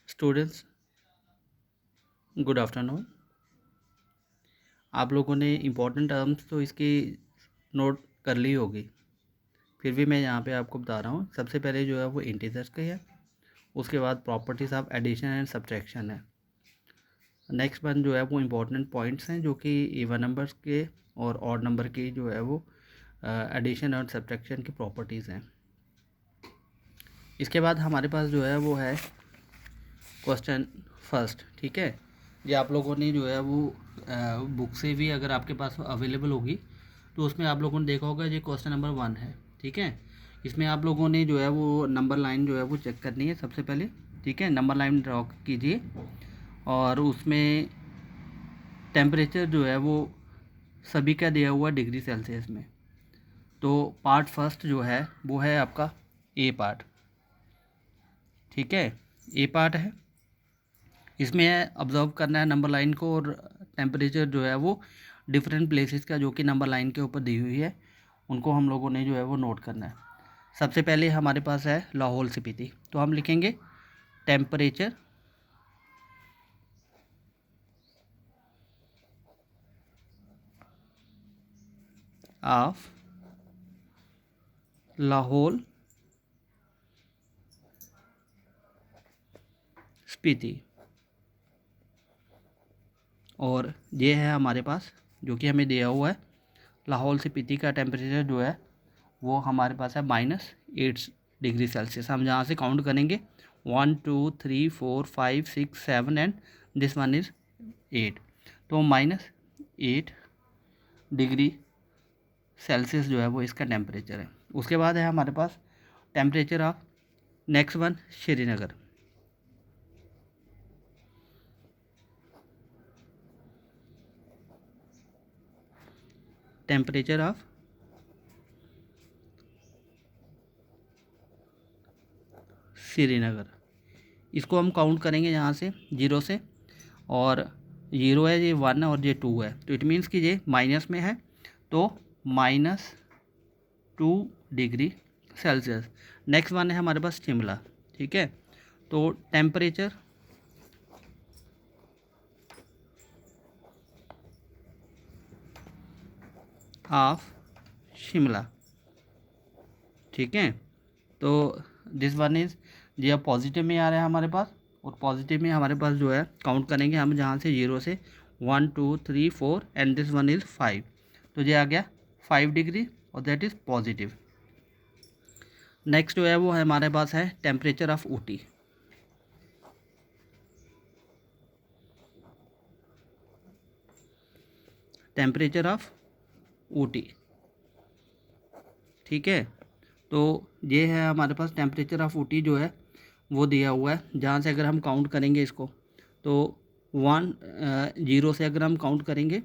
Students, good afternoon. आप लोगों ने इम्पोर्टेंट टर्म्स तो इसकी नोट कर ली होगी, फिर भी मैं यहाँ पे आपको बता रहा हूँ। सबसे पहले जो है वो इंटीजर्स की है, उसके बाद properties of addition and subtraction है। नेक्स्ट वन जो है वो इम्पोर्टेंट पॉइंट्स हैं जो कि इवन नंबर्स के और ऑड नंबर की जो है वो एडिशन और सब्ट्रैक्शन की प्रॉपर्टीज़ हैं। इसके बाद हमारे पास जो है वो है क्वेश्चन फर्स्ट। ठीक है, ये आप लोगों ने जो है वो बुक से भी अगर आपके पास अवेलेबल होगी तो उसमें आप लोगों ने देखा होगा ये क्वेश्चन नंबर 1 है। ठीक है, इसमें आप लोगों ने जो है वो नंबर लाइन जो है वो चेक करनी है सबसे पहले। ठीक है, नंबर लाइन ड्रॉ कीजिए और उसमें टेम्परेचर जो है वो सभी का दिया हुआ डिग्री सेल्सियस में। तो पार्ट फर्स्ट जो है वो है आपका ए पार्ट। ठीक है, ए पार्ट है, इसमें ऑब्जर्व करना है नंबर लाइन को और टेम्परेचर जो है वो डिफरेंट प्लेसेस का जो कि नंबर लाइन के ऊपर दी हुई है उनको हम लोगों ने जो है वो नोट करना है। सबसे पहले हमारे पास है लाहौल स्पीति, तो हम लिखेंगे टेम्परेचर ऑफ लाहौल स्पीति। और ये है हमारे पास जो कि हमें दिया हुआ है लाहौल स्पीति का टेम्परेचर जो है वो हमारे पास है -8 डिग्री सेल्सियस। हम जहाँ से काउंट करेंगे 1 2 3 4 5 6 7 एंड दिस वन इज़ 8, तो -8 डिग्री सेल्सियस जो है वो इसका टेम्परेचर है। उसके बाद है हमारे पास temperature of next one Srinagar. Temperature of Srinagar, इसको हम काउंट करेंगे यहाँ से 0 से, और 0 है, ये 1 है और ये 2 है, तो इट मीन्स कि ये माइनस में है, तो -2 डिग्री सेल्सियस। नेक्स्ट वन है हमारे पास शिमला। ठीक है, तो टेम्परेचर ऑफ शिमला। ठीक है, तो दिस वन इज़ ये पॉजिटिव में आ रहा है हमारे पास, और पॉजिटिव में हमारे पास जो है काउंट करेंगे हम जहाँ से 0 से 1 2 3 4 एंड दिस वन इज़ 5, तो ये आ गया 5 डिग्री और दैट इज़ पॉजिटिव। नेक्स्ट जो है वो हमारे पास है temperature of Ooty. Temperature of Ooty. ठीक है, तो ये है हमारे पास टेम्परेचर ऑफ ऊटी जो है वो दिया हुआ है, जहाँ से अगर हम काउंट करेंगे इसको तो 0 से अगर हम काउंट करेंगे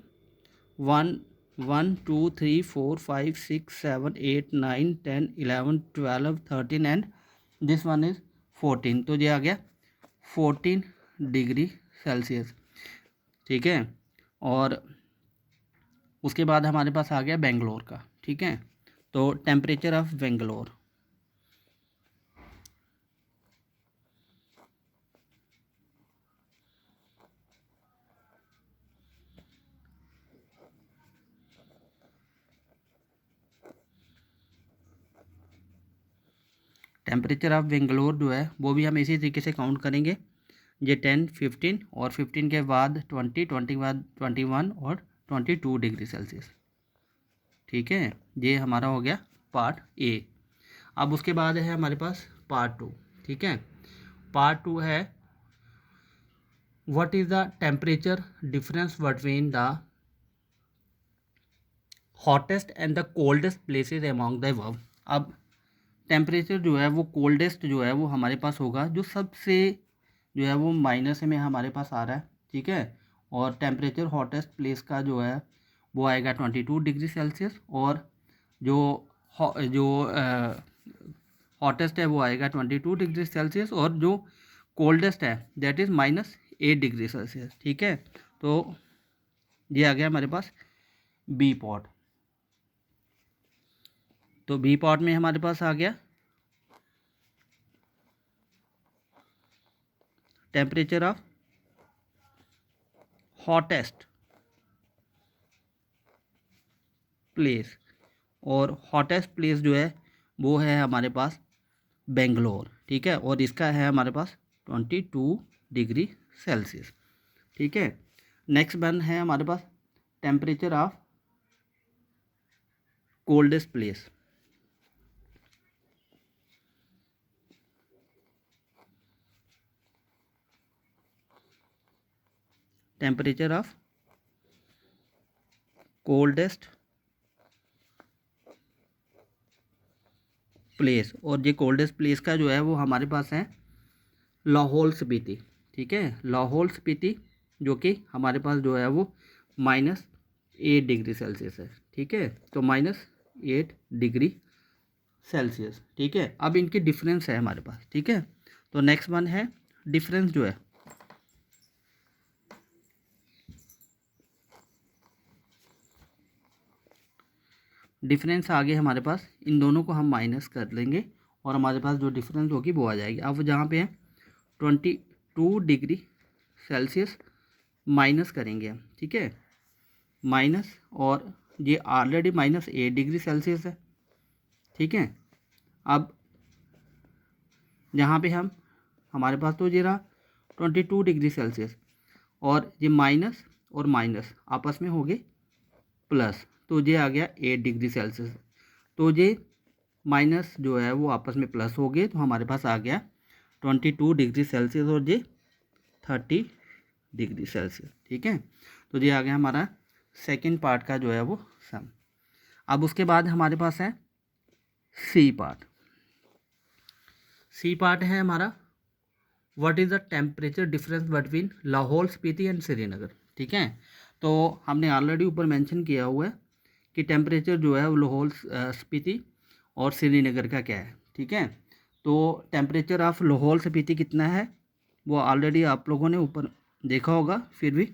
1 1 2 3 4 5 6 7 8 9 10 11 12 13 एंड दिस वन इज़ 14, तो ये आ गया 14 डिग्री सेल्सियस। ठीक है, और उसके बाद हमारे पास आ गया बेंगलोर का। ठीक है, तो temperature of Bangalore. Temperature of Bangalore जो है वो भी हम इसी तरीके से काउंट करेंगे, ये 10 15 और 15 के बाद 20 20 के बाद 21 और 22 डिग्री सेल्सियस। ठीक है, ये हमारा हो गया पार्ट ए। अब उसके बाद है हमारे पास पार्ट 2। ठीक है, पार्ट 2 है what is the temperature difference between the hottest and the coldest places among the above. अब टेम्परेचर जो है वो कोल्डेस्ट जो है वो हमारे पास होगा जो सबसे जो है वो माइनस में हमारे पास आ रहा है। ठीक है, और टेम्परेचर हॉटेस्ट प्लेस का जो है वो आएगा 22 डिग्री सेल्सियस, और जो जो हॉटेस्ट है वो आएगा 22 डिग्री सेल्सियस, और जो कोल्डेस्ट है दैट इज़ -8 डिग्री सेल्सियस। ठीक है, तो ये आ गया हमारे पास बी पॉट। तो बी पॉट में हमारे पास आ गया टेम्परेचर ऑफ हॉटेस्ट प्लेस, और हॉटेस्ट प्लेस जो है वो है हमारे पास बेंगलोर, ठीक है, और इसका है हमारे पास 22 डिग्री सेल्सियस, ठीक है। नेक्स्ट वन है हमारे पास temperature of coldest place, temperature of coldest place, और ये कोल्डेस्ट प्लेस का जो है वो हमारे पास है लाहौल स्पीति, ठीक है, लाहौल स्पीति, जो कि हमारे पास जो है वो -8 डिग्री सेल्सियस है, ठीक है, तो -8 डिग्री सेल्सियस, ठीक है। अब इनकी डिफरेंस है हमारे पास, ठीक है। तो नेक्स्ट वन है डिफरेंस जो है डिफरेंस आगे हमारे पास, इन दोनों को हम माइनस कर लेंगे और हमारे पास जो डिफरेंस होगी वो आ जाएगी। अब जहाँ पे है 22 डिग्री सेल्सियस माइनस करेंगे हम, ठीक है, माइनस, और ये ऑलरेडी -8 डिग्री सेल्सियस है, ठीक है। अब जहाँ पे हम, हमारे पास तो ये रहा 22 डिग्री सेल्सियस, और ये माइनस और माइनस आपस में हो गए प्लस, तो ये आ गया 8 डिग्री सेल्सियस, तो ये माइनस जो है वो आपस में प्लस हो गए, तो हमारे पास आ गया 22 डिग्री सेल्सियस और ये 30 डिग्री सेल्सियस, ठीक है। तो ये आ गया हमारा सेकंड पार्ट का जो है वो सम। अब उसके बाद हमारे पास है सी पार्ट। सी पार्ट है हमारा what is the temperature difference between Lahaul Spiti and Srinagar, ठीक है। तो हमने ऑलरेडी ऊपर मेंशन किया हुआ है कि टेम्परेचर जो है वो लाहौल स्पीति और श्रीनगर का क्या है, ठीक है। तो टेम्परेचर ऑफ लाहौल स्पीति कितना है वो ऑलरेडी आप लोगों ने ऊपर देखा होगा, फिर भी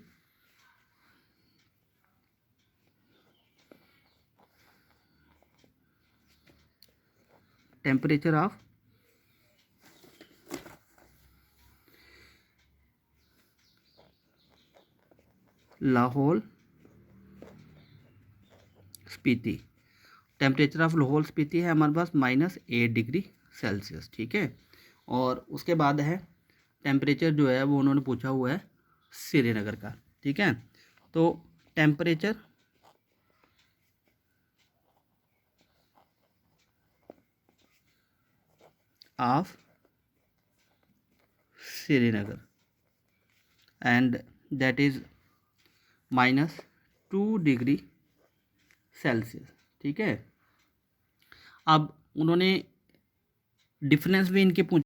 temperature of Lahaul Spiti, temperature of Lahaul Spiti है हमारे पास -8 डिग्री सेल्सियस, ठीक है। और उसके बाद है टेम्परेचर जो है वो उन्होंने पूछा हुआ है श्रीनगर का, ठीक है। तो temperature of Srinagar and that is -2 degree Celsius, ठीक है। अब उन्होंने डिफरेंस भी इनके पूछ